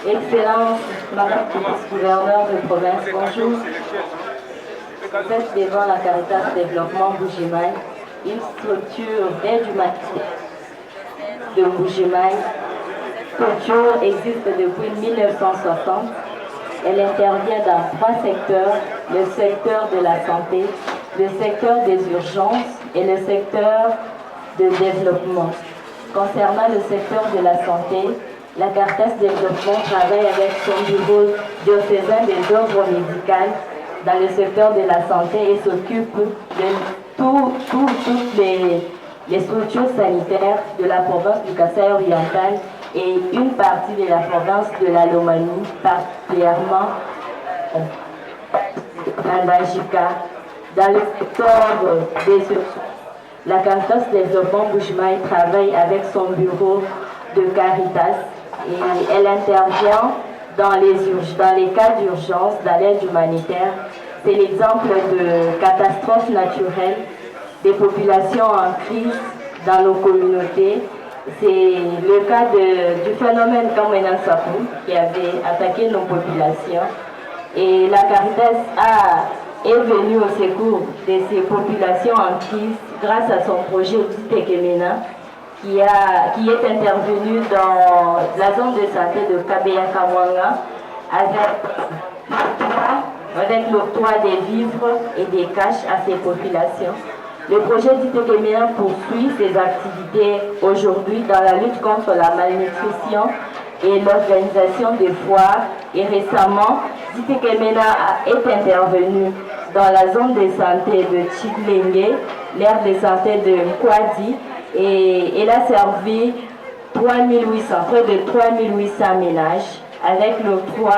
Excellence, Madame le gouverneur de province, bonjour. Vous êtes devant la Caritas Développement Bujimaï, une structure d'aide humanitaire de Bujimaï. Cette structure existe depuis 1960. Elle intervient dans 3 secteurs, le secteur de la santé, le secteur des urgences et le secteur de développement. Concernant le secteur de la santé, la Caritas Développement travaille avec son bureau diocésain des œuvres médicales dans le secteur de la santé et s'occupe de toutes les structures sanitaires de la province du Kasaï oriental et une partie de la province de la Lomanie, particulièrement à Bajika. Dans le secteur des urgences, la Caritas Développement Bujimaï travaille avec son bureau de Caritas et elle intervient dans les cas d'urgence, dans l'aide humanitaire. C'est l'exemple de catastrophes naturelles, des populations en crise dans nos communautés. C'est le cas du phénomène Kamena Sapou qui avait attaqué nos populations. Et la Caritas est venue au secours de ces populations en crise grâce à son projet Tekemena qui est intervenu dans la zone de santé de Kabeya Kamwanga avec l'octroi des vivres et des caches à ces populations. Le projet Tekemena poursuit ses activités aujourd'hui dans la lutte contre la malnutrition et l'organisation des foires. Et récemment, Tekemena est intervenu dans la zone de santé de Chiglenge, l'aire de santé de Kwadi, et il a servi près de 3800 ménages avec l'octroi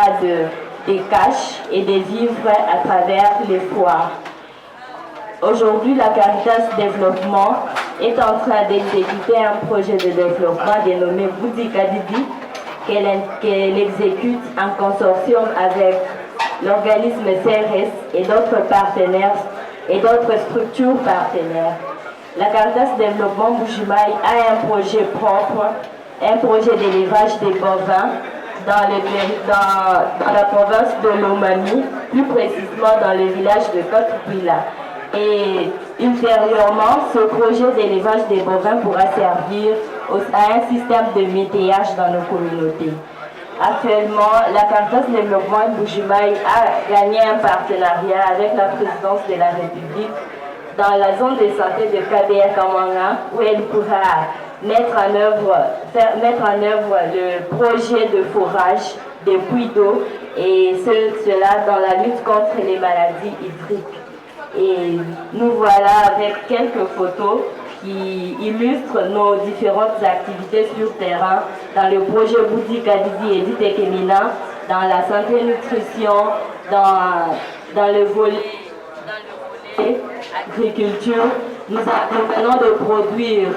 des caches et des vivres à travers les foires. Aujourd'hui, la Caritas Développement est en train d'exécuter un projet de développement dénommé Boudikadidi qu'elle exécute en consortium avec l'organisme CRS et d'autres partenaires et d'autres structures partenaires. La Caritas Développement Bujimaï a un projet propre, un projet d'élevage des bovins dans la province de Lomami, plus précisément dans le village de Kotupila. Et ultérieurement, ce projet d'élevage des bovins pourra servir à un système de métayage dans nos communautés. Actuellement, la Caritas Développement Bujimaï a gagné un partenariat avec la présidence de la République dans la zone de santé de Kabeya Kamwanga, où elle pourra mettre en œuvre le projet de forage des puits d'eau et cela dans la lutte contre les maladies hydriques. Et nous voilà avec quelques photos qui illustrent nos différentes activités sur terrain dans le projet Boudikadidi et Tekemena, dans la santé nutrition, dans le volet agriculture. Nous venons de produire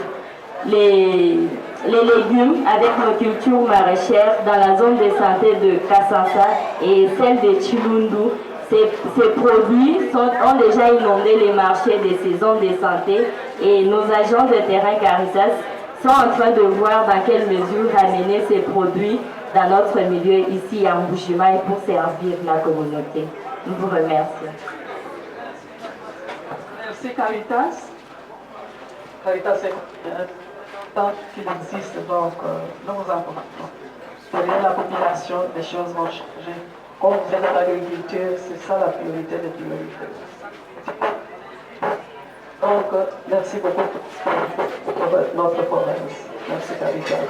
les légumes avec nos cultures maraîchères dans la zone de santé de Kassansa et celle de Chilundu. Ces produits ont déjà inondé les marchés des saisons de santé et nos agents de terrain Caritas sont en train de voir dans quelle mesure amener ces produits dans notre milieu ici à Bujimaï pour servir la communauté. Nous vous remercions. Merci Caritas. Caritas est tant qu'il existe, donc nous vous encourageons. Derrière la population, les choses vont changer. Comme vous faites l'agriculture, c'est ça la priorité des priorités. Donc, merci beaucoup pour notre province. Merci Caritas.